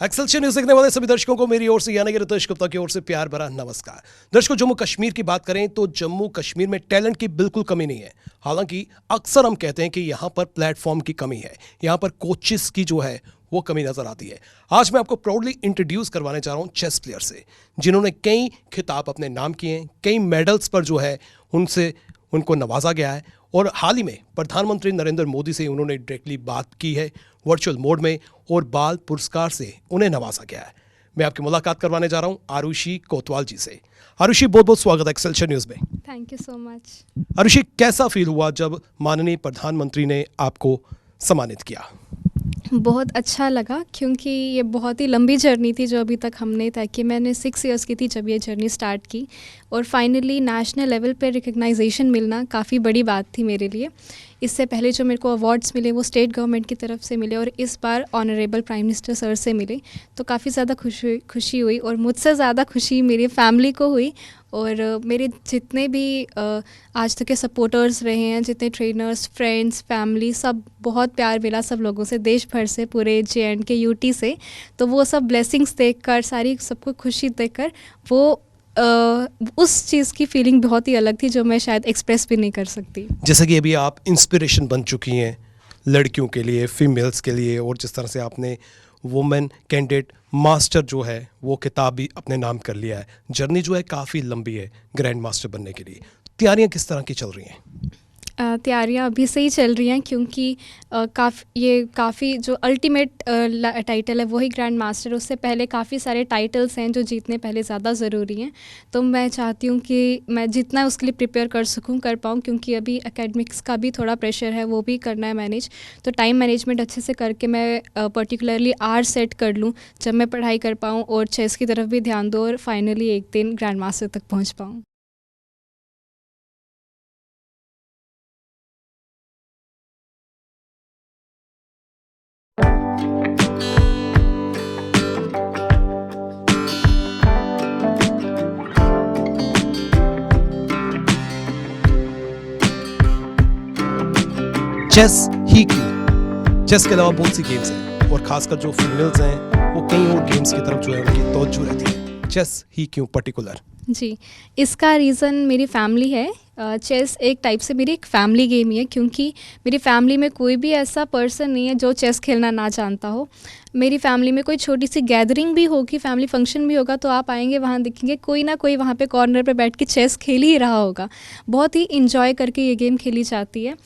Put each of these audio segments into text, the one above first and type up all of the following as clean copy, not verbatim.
Excelsior news देखने वाले सभी दर्शकों को मेरी ओर से यानी कि रितेश गुप्ता की ओर से प्यार भरा नमस्कार। दर्शकों, जम्मू कश्मीर की बात करें तो जम्मू कश्मीर में टैलेंट की बिल्कुल कमी नहीं है। हालांकि अक्सर हम कहते हैं कि यहाँ पर प्लेटफॉर्म की कमी है, यहाँ पर कोचेस की जो है वो कमी नजर आती है। आज मैं आपको प्राउडली इंट्रोड्यूस करवाने चाह रहा हूँ चेस प्लेयर से, जिन्होंने कई खिताब अपने नाम किए हैं, कई मेडल्स पर जो है उनको नवाजा गया है। और हाल ही में प्रधानमंत्री नरेंद्र मोदी से उन्होंने डायरेक्टली बात की है वर्चुअल मोड में और बाल पुरस्कार से उन्हें नवाजा गया है। मैं आपकी मुलाकात करवाने जा रहा हूं आरुषि कोतवाल जी से। आरुषि, बहुत बहुत स्वागत है एक्सेलशियर न्यूज़ में। Thank you so much. Arushi, कैसा फील हुआ जब माननीय प्रधानमंत्री ने आपको सम्मानित किया? बहुत अच्छा लगा क्योंकि ये बहुत ही लंबी जर्नी थी जो अभी तक हमने तय की। मैंने 6 इयर्स की थी जब ये जर्नी स्टार्ट की और फाइनली नेशनल लेवल पे रिकग्नाइजेशन मिलना काफ़ी बड़ी बात थी मेरे लिए। इससे पहले जो मेरे को अवार्ड्स मिले वो स्टेट गवर्नमेंट की तरफ से मिले और इस बार ऑनरेबल प्राइम मिनिस्टर सर से मिले, तो काफ़ी ज़्यादा खुशी हुई। और मुझसे ज़्यादा खुशी मेरी फैमिली को हुई और मेरे जितने भी आज तक के सपोर्टर्स रहे हैं, जितने ट्रेनर्स, फ्रेंड्स, फैमिली, सब बहुत प्यार मिला सब लोगों से, देश भर से, पूरे JNK UT से। तो वो सब ब्लेसिंग्स देखकर, सारी सबको खुशी देखकर वो उस चीज़ की फीलिंग बहुत ही अलग थी जो मैं शायद एक्सप्रेस भी नहीं कर सकती। जैसे कि अभी आप इंस्पिरेशन बन चुकी हैं लड़कियों के लिए, फीमेल्स के लिए, और जिस तरह से आपने वुमेन कैंडिडेट मास्टर जो है वो खिताब भी अपने नाम कर लिया है। जर्नी जो है काफ़ी लंबी है ग्रैंड मास्टर बनने के लिए। तैयारियां किस तरह की चल रही हैं? तैयारियां अभी से ही चल रही हैं क्योंकि काफ़ी जो अल्टीमेट टाइटल है वही ग्रैंड मास्टर, उससे पहले काफ़ी सारे टाइटल्स हैं जो जीतने पहले ज़्यादा ज़रूरी हैं। तो मैं चाहती हूँ कि मैं जितना उसके लिए प्रिपेयर कर सकूँ कर पाऊँ, क्योंकि अभी एकेडमिक्स का भी थोड़ा प्रेशर है, वो भी करना है मैनेज। तो टाइम मैनेजमेंट अच्छे से करके मैं पर्टिकुलरली आवर सेट कर लूँ जब मैं पढ़ाई कर पाऊँ और चेस की तरफ भी ध्यान दूँ और फाइनली एक दिन ग्रैंड मास्टर तक पहुँच पाऊँ। चेस ही क्यों? चेस के अलावा बहुत सी गेम्स हैं और खासकर जो फीमेल्स हैं वो कई और गेम्स की तरफ जो है उनकी तवज्जो रहती है। चेस ही क्यों पर्टिकुलर? जी, इसका रीज़न मेरी फैमिली है। चेस एक टाइप से मेरी एक फैमिली गेम ही है क्योंकि मेरी फैमिली में कोई भी ऐसा पर्सन नहीं है जो चेस खेलना ना जानता हो। मेरी फैमिली में कोई छोटी सी गैदरिंग भी होगी, फैमिली फंक्शन भी होगा, तो आप आएंगे वहाँ देखेंगे कोई ना कोई वहाँ पे कॉर्नर पे बैठ के चेस खेल ही रहा होगा। बहुत ही इंजॉय करके ये गेम खेली जाती है।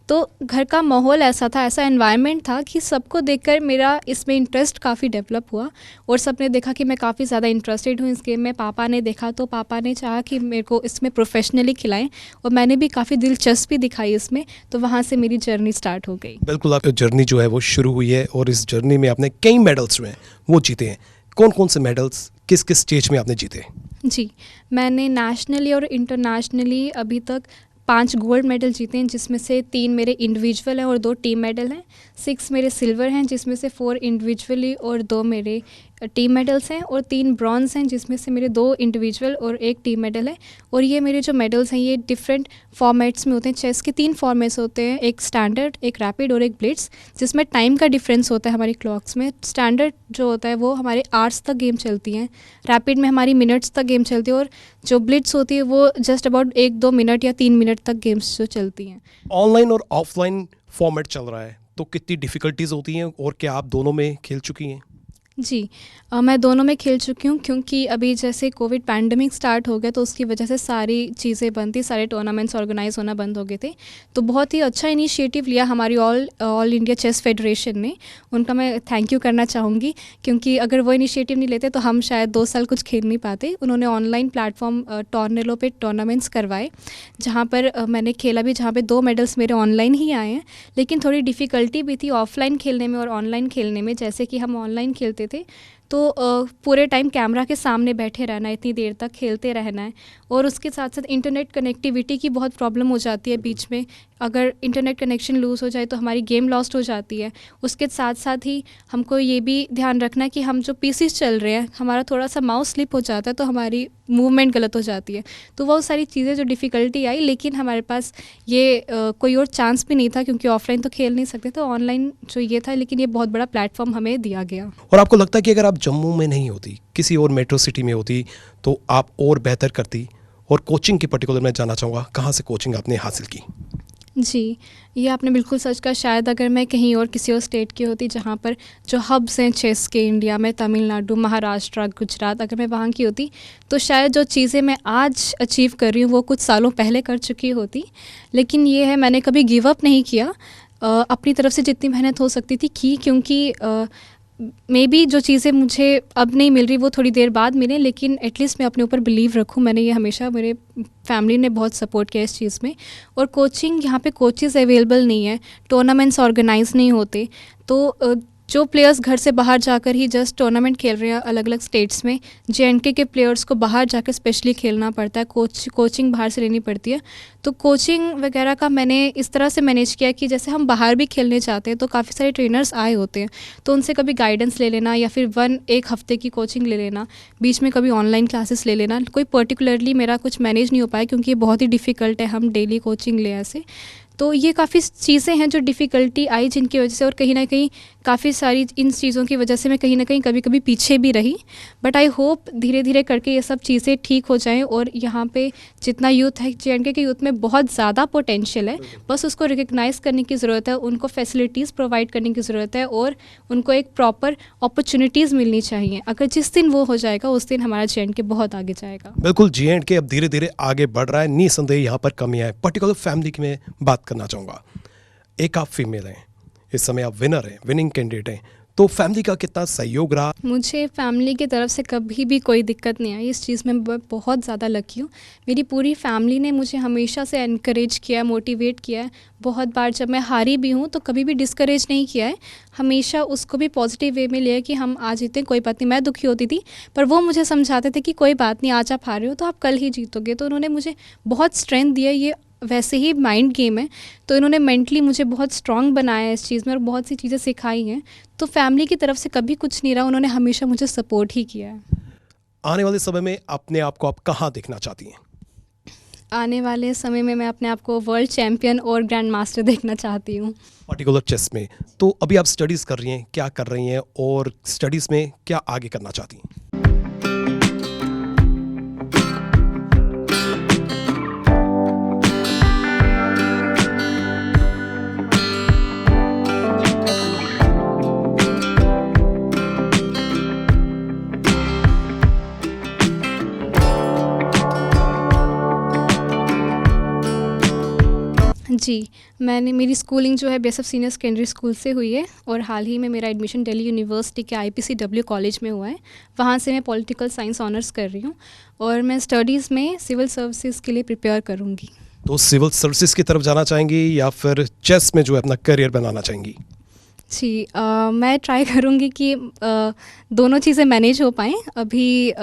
तो घर का माहौल ऐसा था, ऐसा एनवायरनमेंट था कि सबको देखकर मेरा इसमें इंटरेस्ट काफ़ी डेवलप हुआ और सबने देखा कि मैं काफ़ी ज़्यादा इंटरेस्टेड हूँ इस गेम में। पापा ने देखा तो पापा ने चाहा कि मेरे को इसमें प्रोफेशनली खिलाएं और मैंने भी काफ़ी दिलचस्पी दिखाई इसमें, तो वहाँ से मेरी जर्नी स्टार्ट हो गई। बिल्कुल, आपकी जर्नी जो है वो शुरू हुई है और इस जर्नी में आपने कई मेडल्स जो हैं वो जीते हैं। कौन कौन से मेडल्स किस किस स्टेज में आपने जीते? जी, मैंने नेशनली और इंटरनेशनली अभी तक 5 गोल्ड मेडल जीते हैं, जिसमें से 3 मेरे इंडिविजुअल हैं और 2 टीम मेडल हैं। 6 मेरे सिल्वर हैं जिसमें से 4 इंडिविजुअली और 2 मेरे टीम मेडल्स हैं और 3 ब्रॉन्ज़ हैं जिसमें से मेरे 2 इंडिविजुअल और 1 टीम मेडल है। और ये मेरे जो मेडल्स हैं ये डिफरेंट फॉर्मेट्स में होते हैं। चेस के 3 फॉर्मेट्स होते हैं, एक स्टैंडर्ड, एक रैपिड और एक ब्लिट्स, जिसमें टाइम का डिफरेंस होता है हमारी क्लॉक्स में। स्टैंडर्ड जो होता है वो हमारे आवर्स तक गेम चलती हैं, रैपिड में हमारी मिनट्स तक गेम चलती है और जो ब्लिट्स होती है वो जस्ट अबाउट 1-2 मिनट या 3 मिनट तक गेम्स जो चलती हैं। ऑनलाइन और ऑफलाइन फॉर्मेट चल रहा है तो कितनी डिफ़िकल्टीज होती हैं और क्या आप दोनों में खेल चुकी हैं? जी, मैं दोनों में खेल चुकी हूँ क्योंकि अभी जैसे कोविड पैंडमिक स्टार्ट हो गया तो उसकी वजह से सारी चीज़ें बंद थी, सारे टूर्नामेंट्स ऑर्गेनाइज होना बंद हो गए थे। तो बहुत ही अच्छा इनिशिएटिव लिया हमारी ऑल इंडिया चेस फेडरेशन ने, उनका मैं थैंक यू करना चाहूँगी क्योंकि अगर वो इनिशिएटिव नहीं लेते तो हम शायद 2 साल कुछ खेल नहीं पाते। उन्होंने ऑनलाइन प्लेटफॉर्म टॉर्नेलो पे टूर्नामेंट्स करवाए जहाँ पर मैंने खेला भी, जहाँ पर 2 मेडल्स मेरे ऑनलाइन ही आए हैं। लेकिन थोड़ी डिफ़िकल्टी भी थी ऑफलाइन खेलने में और ऑनलाइन खेलने में। जैसे कि हम ऑनलाइन खेलते थे तो पूरे टाइम कैमरा के सामने बैठे रहना है, इतनी देर तक खेलते रहना है। और उसके साथ साथ इंटरनेट कनेक्टिविटी की बहुत प्रॉब्लम हो जाती है बीच में। अगर इंटरनेट कनेक्शन लूज़ हो जाए तो हमारी गेम लॉस्ट हो जाती है। उसके साथ साथ ही हमको ये भी ध्यान रखना है कि हम जो पीसीज चल रहे हैं, हमारा थोड़ा सा माउस स्लिप हो जाता है तो हमारी मूवमेंट गलत हो जाती है। तो वो सारी चीज़ें जो डिफ़िकल्टी आई, लेकिन हमारे पास ये कोई और चांस भी नहीं था क्योंकि ऑफलाइन तो खेल नहीं सकते, तो ऑनलाइन जो ये था, लेकिन ये बहुत बड़ा प्लेटफॉर्म हमें दिया गया। और आपको लगता है कि अगर आप जम्मू में नहीं होती, किसी और मेट्रो सिटी में होती, तो आप और बेहतर करती? और कोचिंग की पर्टिकुलर मैं जानना चाहूँगा, कहाँ से कोचिंग आपने हासिल की? जी, ये आपने बिल्कुल सच कहा। शायद अगर मैं कहीं और किसी और स्टेट की होती जहाँ पर जो हब्स हैं चेस के इंडिया में, तमिलनाडु, महाराष्ट्र, गुजरात, अगर मैं वहाँ की होती तो शायद जो चीज़ें मैं आज अचीव कर रही हूँ वो कुछ सालों पहले कर चुकी होती। लेकिन ये है, मैंने कभी गिव अप नहीं किया। अपनी तरफ से जितनी मेहनत हो सकती थी की, क्योंकि मे बी जो चीज़ें मुझे अब नहीं मिल रही वो थोड़ी देर बाद मिलें, लेकिन एटलीस्ट मैं अपने ऊपर बिलीव रखूँ। मैंने ये हमेशा, मेरे फैमिली ने बहुत सपोर्ट किया इस चीज़ में। और कोचिंग, यहाँ पे कोचेज़ अवेलेबल नहीं है, टूर्नामेंट्स ऑर्गेनाइज नहीं होते, तो जो प्लेयर्स घर से बाहर जाकर ही जस्ट टूर्नामेंट खेल रहे हैं अलग अलग स्टेट्स में, जेएंडके के प्लेयर्स को बाहर जाकर स्पेशली खेलना पड़ता है, कोचिंग बाहर से लेनी पड़ती है। तो कोचिंग वगैरह का मैंने इस तरह से मैनेज किया कि जैसे हम बाहर भी खेलने जाते हैं तो काफ़ी सारे ट्रेनर्स आए होते हैं, तो उनसे कभी गाइडेंस ले लेना या फिर एक हफ्ते की कोचिंग ले लेना, बीच में कभी ऑनलाइन क्लासेस ले लेना। कोई पर्टिकुलरली मेरा कुछ मैनेज नहीं हो पाया क्योंकि ये बहुत ही डिफ़िकल्ट है, हम डेली कोचिंग ले ऐसे। तो ये काफ़ी चीज़ें हैं जो डिफ़िकल्टी आई जिनकी वजह से, और कहीं ना कहीं काफ़ी सारी इन चीज़ों की वजह से मैं कहीं ना कहीं कभी कभी पीछे भी रही। बट आई होप धीरे धीरे करके ये सब चीज़ें ठीक हो जाएं। और यहाँ पे जितना यूथ है, जेएंडके के यूथ में बहुत ज़्यादा पोटेंशियल है, बस उसको रिकग्नाइज़ करने की ज़रूरत है, उनको फैसिलिटीज़ प्रोवाइड करने की ज़रूरत है और उनको एक प्रॉपर अपॉर्चुनिटीज़ मिलनी चाहिए। अगर जिस दिन वो हो जाएगा उस दिन हमारा जेएंडके बहुत आगे जाएगा। बिल्कुल, जेएंडके अब धीरे धीरे आगे बढ़ रहा है, निसंदेह यहाँ पर कमियाँ है। पर्टिकुलर फैमिली की मैं बात करना चाहूँगा। एक आप फीमेल हैं, इस समय आप विनर हैं, विनिंग कैंडिडेट हैं, तो फैमिली का कितना सहयोग रहा? मुझे फैमिली की तरफ से कभी भी कोई दिक्कत नहीं आई, इस चीज़ में मैं बहुत ज़्यादा लकी हूँ। मेरी पूरी फैमिली ने मुझे हमेशा से एनकरेज किया, मोटिवेट किया है। बहुत बार जब मैं हारी भी हूँ तो कभी भी डिस्करेज नहीं किया है, हमेशा उसको भी पॉजिटिव वे में लिया कि हम आज जीते हैं, कोई बात नहीं। मैं दुखी होती थी पर वो मुझे समझाते थे कि कोई बात नहीं, आज आप हारे हो तो आप कल ही जीतोगे। तो उन्होंने मुझे बहुत स्ट्रेंथ दिया। ये वैसे ही माइंड गेम है, तो इन्होंने मेंटली मुझे बहुत स्ट्रांग बनाया है इस चीज़ में और बहुत सी चीज़ें सिखाई हैं। तो फैमिली की तरफ से कभी कुछ नहीं रहा, उन्होंने हमेशा मुझे सपोर्ट ही किया है। आने वाले समय में अपने आप को आप कहाँ देखना चाहती हैं? आने वाले समय में मैं अपने आप को वर्ल्ड चैम्पियन और ग्रैंड मास्टर देखना चाहती हूँ। पर्टिकुलर चेस में। तो अभी आप स्टडीज़ कर रही हैं, क्या कर रही हैं और स्टडीज़ में क्या आगे करना चाहती हैं? जी, मेरी स्कूलिंग जो है बीएसएफ सीनियर सेकेंडरी स्कूल से हुई है और हाल ही में मेरा एडमिशन दिल्ली यूनिवर्सिटी के आईपीसीडब्ल्यू कॉलेज में हुआ है। वहाँ से मैं पॉलिटिकल साइंस ऑनर्स कर रही हूँ और मैं स्टडीज़ में सिविल सर्विसेज के लिए प्रिपेयर करूँगी। तो सिविल सर्विसेज की तरफ जाना चाहेंगी या फिर चेस में जो है अपना करियर बनाना चाहेंगी? जी, मैं ट्राई करूँगी कि दोनों चीज़ें मैनेज हो पाएँ। अभी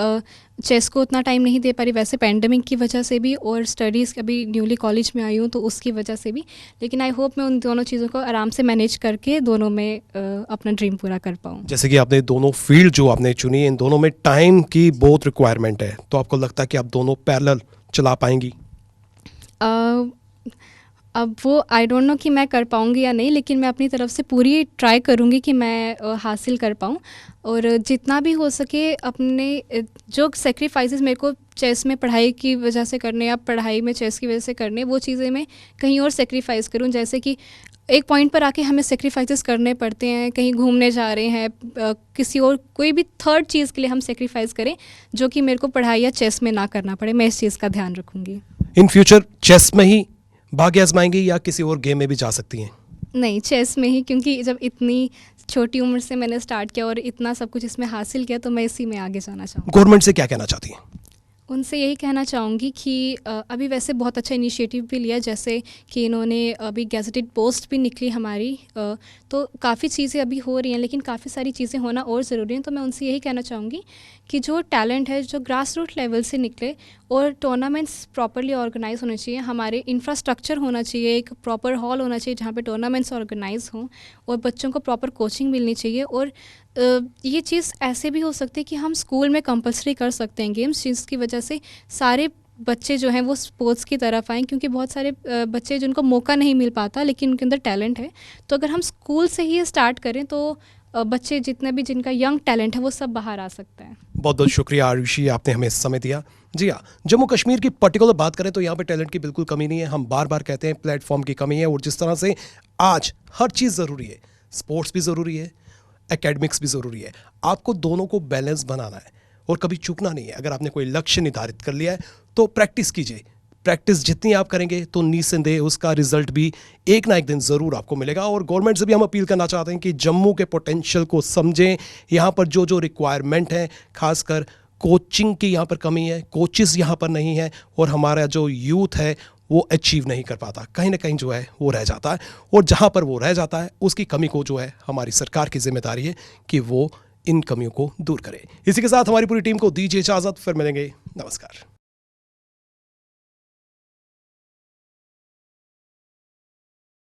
चेस को उतना टाइम नहीं दे पा रही, वैसे पैंडेमिक की वजह से भी, और स्टडीज़ अभी न्यूली कॉलेज में आई हूँ तो उसकी वजह से भी। लेकिन आई होप मैं उन दोनों चीज़ों को आराम से मैनेज करके दोनों में अपना ड्रीम पूरा कर पाऊँ। जैसे कि आपने दोनों फील्ड जो आपने चुनी, इन दोनों में टाइम की बहुत रिक्वायरमेंट है, तो आपको लगता है कि आप दोनों पैरेलल चला पाएंगी? अब वो आई डोंट नो कि मैं कर पाऊँगी या नहीं, लेकिन मैं अपनी तरफ से पूरी ट्राई करूँगी कि मैं हासिल कर पाऊँ। और जितना भी हो सके अपने जो सेक्रीफाइसेस मेरे को चेस में पढ़ाई की वजह से करने या पढ़ाई में चेस की वजह से करने, वो चीज़ें मैं कहीं और सेक्रीफाइस करूँ। जैसे कि एक पॉइंट पर आके हमें सेक्रीफाइसेस करने पड़ते हैं, कहीं घूमने जा रहे हैं, किसी और कोई भी थर्ड चीज़ के लिए हम सेक्रीफाइस करें जो कि मेरे को पढ़ाई या चेस में ना करना पड़े। मैं इस चीज़ का ध्यान रखूँगी। इन फ्यूचर चेस में ही भाग्य आजमाएंगी या किसी और गेम में भी जा सकती हैं? नहीं, चेस में ही, क्योंकि जब इतनी छोटी उम्र से मैंने स्टार्ट किया और इतना सब कुछ इसमें हासिल किया तो मैं इसी में आगे जाना चाहूँगी। गवर्नमेंट से क्या कहना चाहती हैं? उनसे यही कहना चाहूँगी कि अभी वैसे बहुत अच्छा इनिशिएटिव भी लिया, जैसे कि इन्होंने अभी गैजेटेड पोस्ट भी निकली हमारी, तो काफ़ी चीज़ें अभी हो रही हैं, लेकिन काफ़ी सारी चीज़ें होना और ज़रूरी हैं। तो मैं उनसे यही कहना चाहूँगी कि जो टैलेंट है जो ग्रास रूट लेवल से निकले, और टूर्नामेंट्स प्रॉपरली ऑर्गेनाइज होने चाहिए, हमारे इंफ्रास्ट्रक्चर होना चाहिए, एक प्रॉपर हॉल होना चाहिए जहाँ पे टूर्नामेंट्स ऑर्गेनाइज हों, और बच्चों को प्रॉपर कोचिंग मिलनी चाहिए। और ये चीज़ ऐसे भी हो सकती है कि हम स्कूल में कंपलसरी कर सकते हैं गेम्स, जिसकी वजह से सारे बच्चे जो हैं वो स्पोर्ट्स की तरफ आएँ, क्योंकि बहुत सारे बच्चे जिनको मौका नहीं मिल पाता लेकिन उनके अंदर टैलेंट है। तो अगर हम स्कूल से ही स्टार्ट करें तो बच्चे जितने भी जिनका यंग टैलेंट है वो सब बाहर आ सकता है। बहुत बहुत शुक्रिया आरुषि, आपने हमें समय दिया। जी हाँ, जम्मू कश्मीर की पर्टिकुलर बात करें तो यहाँ पे टैलेंट की बिल्कुल कमी नहीं है। हम बार बार कहते हैं प्लेटफॉर्म की कमी है, और जिस तरह से आज हर चीज़ ज़रूरी है, स्पोर्ट्स भी ज़रूरी है, एकेडमिक्स भी ज़रूरी है, आपको दोनों को बैलेंस बनाना है और कभी चूकना नहीं है। अगर आपने कोई लक्ष्य निर्धारित कर लिया है तो प्रैक्टिस कीजिए। प्रैक्टिस जितनी आप करेंगे तो निस्संदेह उसका रिजल्ट भी एक ना एक दिन ज़रूर आपको मिलेगा। और गवर्नमेंट से भी हम अपील करना चाहते हैं कि जम्मू के पोटेंशियल को समझें। यहाँ पर जो जो रिक्वायरमेंट है, खासकर कोचिंग की यहाँ पर कमी है, कोचेस यहाँ पर नहीं है, और हमारा जो यूथ है वो अचीव नहीं कर पाता, कहीं ना कहीं जो है वो रह जाता है। और जहाँ पर वो रह जाता है उसकी कमी को जो है हमारी सरकार की जिम्मेदारी है कि वो इन कमियों को दूर करे। इसी के साथ हमारी पूरी टीम को दीजिए इजाज़त, फिर मिलेंगे। नमस्कार।